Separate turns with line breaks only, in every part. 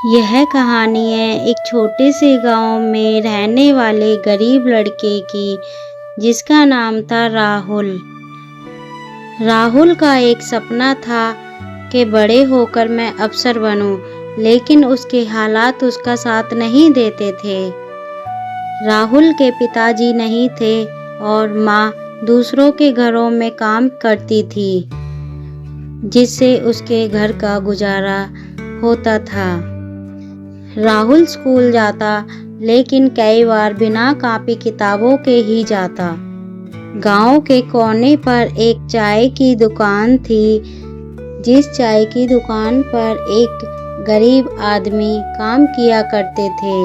यह कहानी है एक छोटे से गांव में रहने वाले गरीब लड़के की, जिसका नाम था राहुल। राहुल का एक सपना था कि बड़े होकर मैं अफसर बनूं, लेकिन उसके हालात उसका साथ नहीं देते थे। राहुल के पिताजी नहीं थे और माँ दूसरों के घरों में काम करती थी, जिससे उसके घर का गुजारा होता था। राहुल स्कूल जाता, लेकिन कई बार बिना कॉपी किताबों के ही जाता। गांव के कोने पर एक चाय की दुकान थी, जिस चाय की दुकान पर एक गरीब आदमी काम किया करते थे।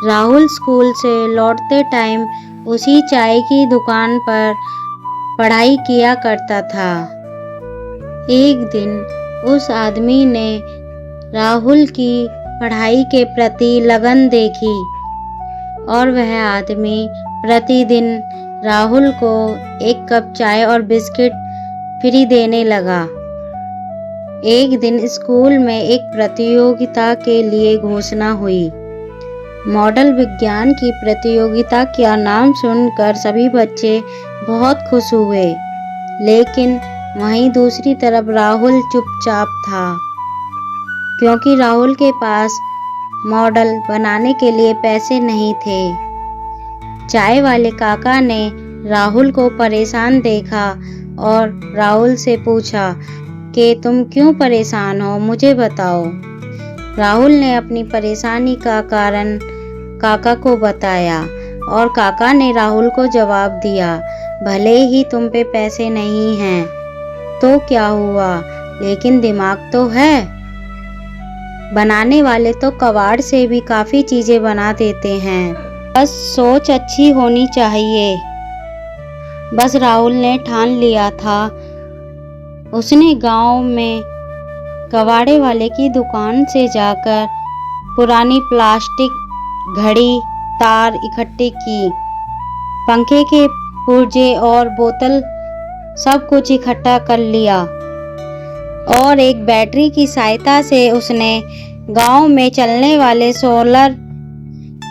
राहुल स्कूल से लौटते टाइम उसी चाय की दुकान पर पढ़ाई किया करता था। एक दिन उस आदमी ने राहुल की पढ़ाई के प्रति लगन देखी और वह आदमी प्रतिदिन राहुल को एक कप चाय और बिस्किट फ्री देने लगा। एक दिन स्कूल में एक प्रतियोगिता के लिए घोषणा हुई। मॉडल विज्ञान की प्रतियोगिता का नाम सुनकर सभी बच्चे बहुत खुश हुए, लेकिन वहीं दूसरी तरफ राहुल चुपचाप था, क्योंकि राहुल के पास मॉडल बनाने के लिए पैसे नहीं थे। चाय वाले काका ने राहुल को परेशान देखा और राहुल से पूछा कि तुम क्यों परेशान हो, मुझे बताओ। राहुल ने अपनी परेशानी का कारण काका को बताया और काका ने राहुल को जवाब दिया, भले ही तुम पे पैसे नहीं हैं तो क्या हुआ, लेकिन दिमाग तो है। बनाने वाले तो कबाड़ से भी काफ़ी चीज़ें बना देते हैं, बस सोच अच्छी होनी चाहिए। बस राहुल ने ठान लिया था। उसने गांव में कबाड़े वाले की दुकान से जाकर पुरानी प्लास्टिक, घड़ी, तार इकट्ठे की, पंखे के पुर्जे और बोतल सब कुछ इकट्ठा कर लिया और एक बैटरी की सहायता से उसने गांव में चलने वाले सोलर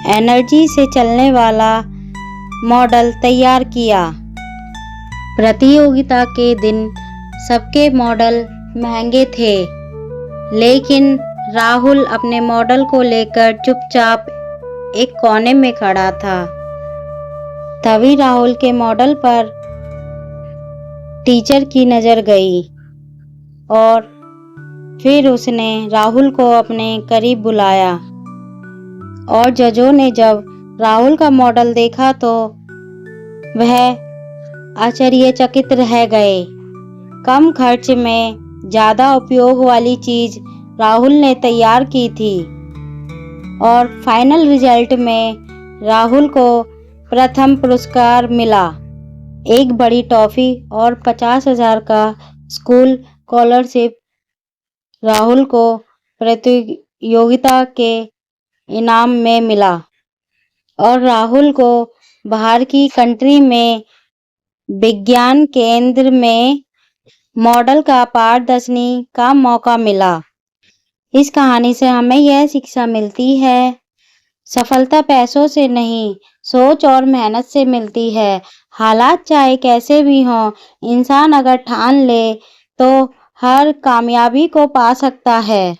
एनर्जी से चलने वाला मॉडल तैयार किया। प्रतियोगिता के दिन सबके मॉडल महंगे थे, लेकिन राहुल अपने मॉडल को लेकर चुपचाप एक कोने में खड़ा था। तभी राहुल के मॉडल पर टीचर की नज़र गई और फिर उसने राहुल को अपने करीब बुलाया और जजों ने जब राहुल का मॉडल देखा तो वह आश्चर्यचकित रह गए। कम खर्च में ज़्यादा उपयोग वाली चीज़ राहुल ने तैयार की थी और फाइनल रिजल्ट में राहुल को प्रथम पुरस्कार मिला, एक बड़ी टॉफ़ी और 50,000 का स्कूल स्कॉलरशिप। राहुल को प्रतियोगिता के इनाम में मिला और राहुल को बाहर की कंट्री में विज्ञान केंद्र में मॉडल का प्रदर्शनी का मौका मिला। इस कहानी से हमें यह शिक्षा मिलती है, सफलता पैसों से नहीं, सोच और मेहनत से मिलती है। हालात चाहे कैसे भी हों, इंसान अगर ठान ले तो हर कामयाबी को पा सकता है।